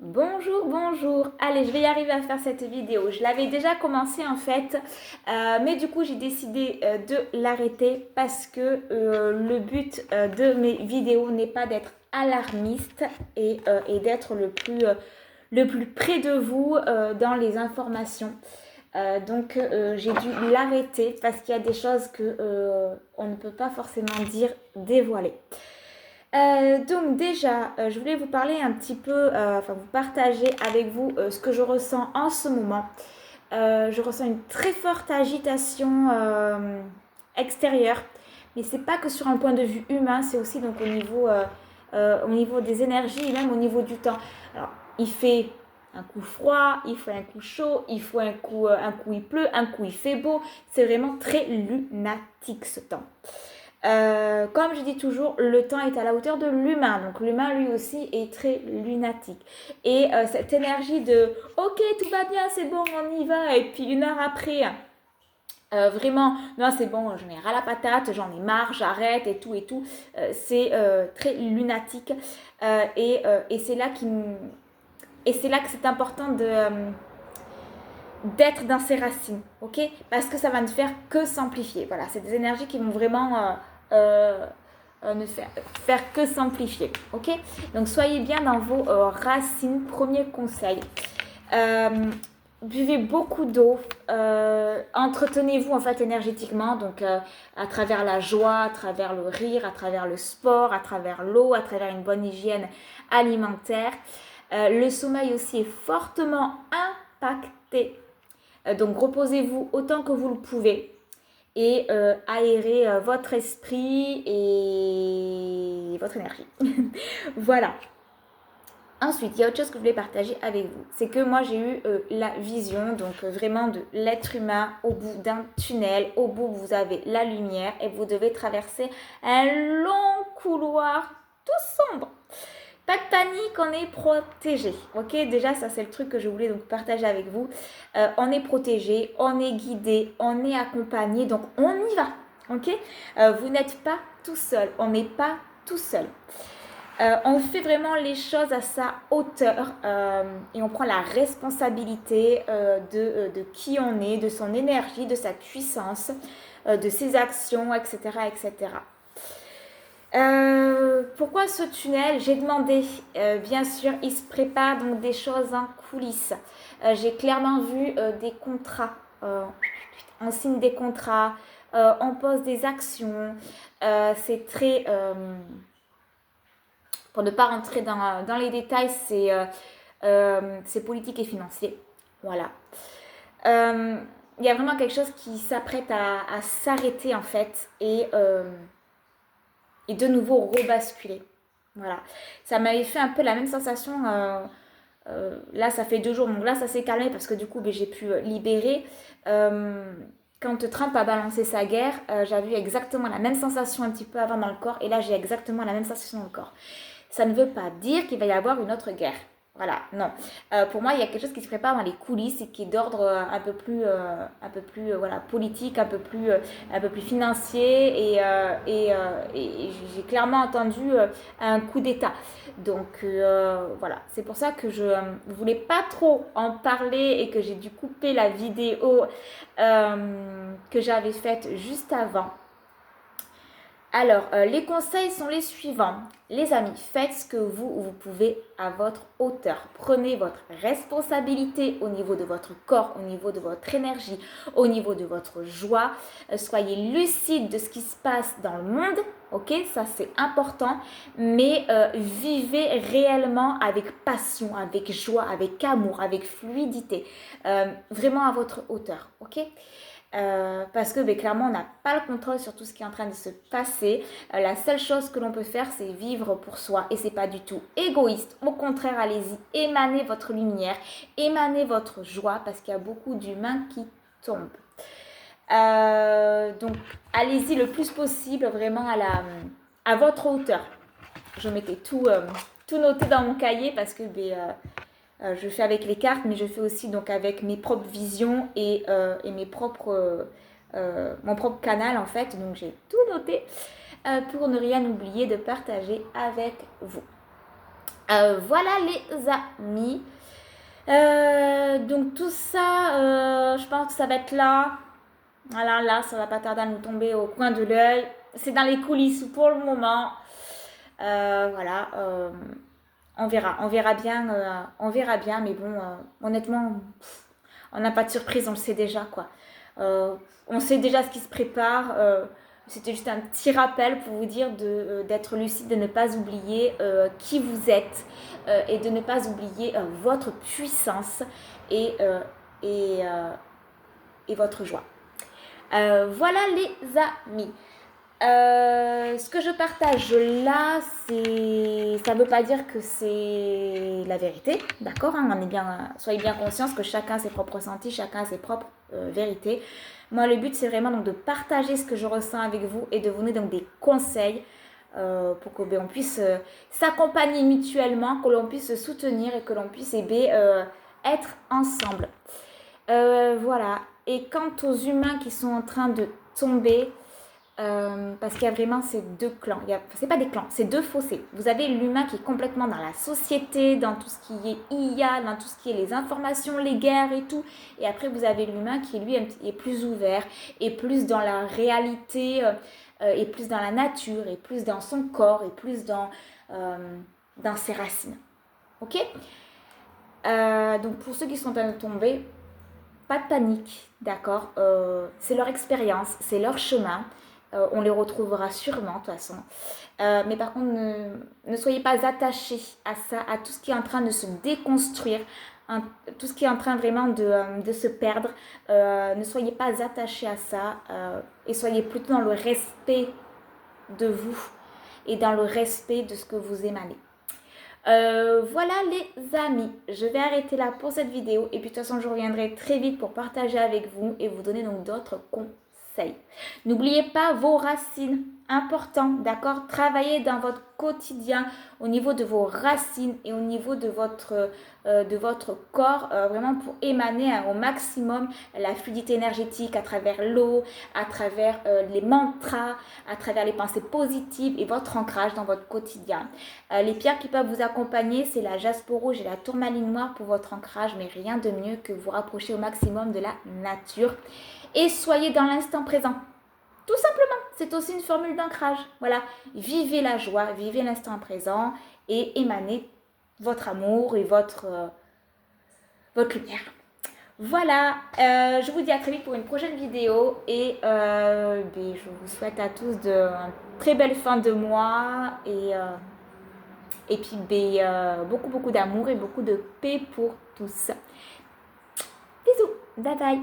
Bonjour, bonjour. Allez, je vais y arriver à faire cette vidéo. Je l'avais déjà commencé en fait, mais du coup j'ai décidé de l'arrêter parce que le but de mes vidéos n'est pas d'être alarmiste et d'être le plus près de vous dans les informations. Donc j'ai dû l'arrêter parce qu'il y a des choses que on ne peut pas forcément dire, dévoiler. Donc déjà, je voulais vous parler un petit peu, enfin vous partager avec vous ce que je ressens en ce moment. Je ressens une très forte agitation extérieure, mais c'est pas que sur un point de vue humain, c'est aussi donc au niveau des énergies et même au niveau du temps. Alors, il fait un coup froid, il fait un coup chaud, il fait un coup il pleut, un coup il fait beau. C'est vraiment très lunatique ce temps. Comme je dis toujours, le temps est à la hauteur de l'humain. Donc l'humain lui aussi est très lunatique. Et cette énergie de ok, tout va bien, c'est bon, on y va. Et puis une heure après, vraiment, non, c'est bon, j'en ai ras la patate, j'en ai marre, j'arrête et tout et tout. C'est très lunatique. Et c'est là et c'est là que c'est important d'être dans ses racines, ok? Parce que ça va ne faire que s'amplifier. Voilà, c'est des énergies qui vont vraiment ne faire que s'amplifier, ok? Donc soyez bien dans vos racines. Premier conseil. Buvez beaucoup d'eau, entretenez-vous en fait énergétiquement, donc à travers la joie, à travers le rire, à travers le sport, à travers l'eau, à travers une bonne hygiène alimentaire. Le sommeil aussi est fortement impacté, donc reposez-vous autant que vous le pouvez et aérez votre esprit et votre énergie. Voilà. Ensuite, il y a autre chose que je voulais partager avec vous. C'est que moi, j'ai eu la vision, donc vraiment de l'être humain au bout d'un tunnel. Au bout, vous avez la lumière et vous devez traverser un long couloir tout sombre. Pas de panique, on est protégé. Ok, déjà, ça, c'est le truc que je voulais donc partager avec vous. On est protégé, on est guidé, on est accompagné, donc on y va. Ok, vous n'êtes pas tout seul, on n'est pas tout seul. On fait vraiment les choses à sa hauteur et on prend la responsabilité de qui on est, de son énergie, de sa puissance, de ses actions, etc. etc. Pourquoi ce tunnel? J'ai demandé, bien sûr, il se prépare donc des choses en coulisses. J'ai clairement vu des contrats, on signe des contrats, on pose des actions. C'est très pour ne pas rentrer dans les détails, c'est politique et financier. Voilà. Il y a vraiment quelque chose qui s'apprête à s'arrêter en fait et de nouveau rebasculer. Voilà. Ça m'avait fait un peu la même sensation. Là, ça fait 2 jours, donc là, ça s'est calmé parce que du coup, j'ai pu libérer. Quand Trump a balancé sa guerre, j'avais eu exactement la même sensation un petit peu avant dans le corps, et là, j'ai exactement la même sensation dans le corps. Ça ne veut pas dire qu'il va y avoir une autre guerre. Voilà, non. Pour moi, il y a quelque chose qui se prépare dans les coulisses et qui est d'ordre un peu plus voilà, politique, un peu plus financier. Et j'ai clairement entendu un coup d'État. Donc voilà, c'est pour ça que je ne voulais pas trop en parler et que j'ai dû couper la vidéo que j'avais faite juste avant. Alors, les conseils sont les suivants. Les amis, faites ce que vous pouvez à votre hauteur. Prenez votre responsabilité au niveau de votre corps, au niveau de votre énergie, au niveau de votre joie. Soyez lucide de ce qui se passe dans le monde. Ok, ça c'est important. Mais vivez réellement avec passion, avec joie, avec amour, avec fluidité. Vraiment à votre hauteur. Ok. Parce que clairement on n'a pas le contrôle sur tout ce qui est en train de se passer. La seule chose que l'on peut faire, c'est vivre pour soi, et c'est pas du tout égoïste. Au contraire, allez-y, émanez votre lumière, émanez votre joie, parce qu'il y a beaucoup d'humains qui tombent. Donc allez-y le plus possible, vraiment à votre hauteur. Je mettais tout noté dans mon cahier parce que je fais avec les cartes, mais je fais aussi donc avec mes propres visions et mon propre canal en fait. Donc j'ai tout noté pour ne rien oublier de partager avec vous. Voilà les amis. Donc tout ça, je pense que ça va être là. Voilà, là, ça va pas tarder à nous tomber au coin de l'œil. C'est dans les coulisses pour le moment. Voilà, on verra bien, mais bon, honnêtement, on n'a pas de surprise, on le sait déjà, quoi. On sait déjà ce qui se prépare. C'était juste un petit rappel pour vous dire d'être lucide, de ne pas oublier qui vous êtes et de ne pas oublier votre puissance et, euh, et, euh, et votre joie. Voilà les amis. Ce que je partage là, ça ne veut pas dire que c'est la vérité, d'accord, hein, soyez bien conscients que chacun a ses propres ressentis, chacun a ses propres vérités. Moi, le but, c'est vraiment donc de partager ce que je ressens avec vous et de vous donner donc des conseils pour que on puisse s'accompagner mutuellement, que l'on puisse se soutenir et que l'on puisse être ensemble. Voilà. Et quant aux humains qui sont en train de tomber, parce qu'il y a vraiment ces deux clans. C'est pas des clans, c'est deux fossés. Vous avez l'humain qui est complètement dans la société, dans tout ce qui est IA, dans tout ce qui est les informations, les guerres et tout. Et après, vous avez l'humain qui, lui, est plus ouvert, et plus dans la réalité, et plus dans la nature, et plus dans son corps, et plus dans ses racines. Ok. Donc, pour ceux qui sont en train de tomber, pas de panique, d'accord. C'est leur expérience, c'est leur chemin. On les retrouvera sûrement de toute façon. Mais par contre, ne soyez pas attachés à ça, à tout ce qui est en train de se déconstruire, hein, tout ce qui est en train vraiment de se perdre. Ne soyez pas attachés à ça et soyez plutôt dans le respect de vous et dans le respect de ce que vous émanez. Voilà les amis, je vais arrêter là pour cette vidéo et puis de toute façon je reviendrai très vite pour partager avec vous et vous donner donc d'autres conseils. N'oubliez pas vos racines, important, d'accord? Travaillez dans votre quotidien au niveau de vos racines et au niveau de votre corps, vraiment pour émaner au maximum la fluidité énergétique à travers l'eau, à travers les mantras, à travers les pensées positives et votre ancrage dans votre quotidien. Les pierres qui peuvent vous accompagner, c'est la jaspe rouge et la tourmaline noire pour votre ancrage, mais rien de mieux que vous rapprocher au maximum de la nature. Et soyez dans l'instant présent. Tout simplement, c'est aussi une formule d'ancrage. Voilà, vivez la joie, vivez l'instant présent et émanez votre amour et votre lumière. Voilà, je vous dis à très vite pour une prochaine vidéo et je vous souhaite à tous de très belle fin de mois et puis beaucoup d'amour et beaucoup de paix pour tous. Bisous, bye bye.